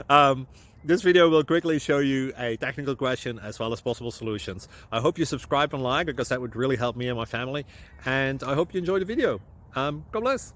um, this video will quickly show you a technical question as well as possible solutions. I hope you subscribe and like because that would really help me and my family. And I hope you enjoy the video. God bless.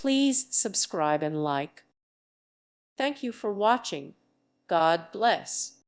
Please subscribe and like. Thank you for watching. God bless.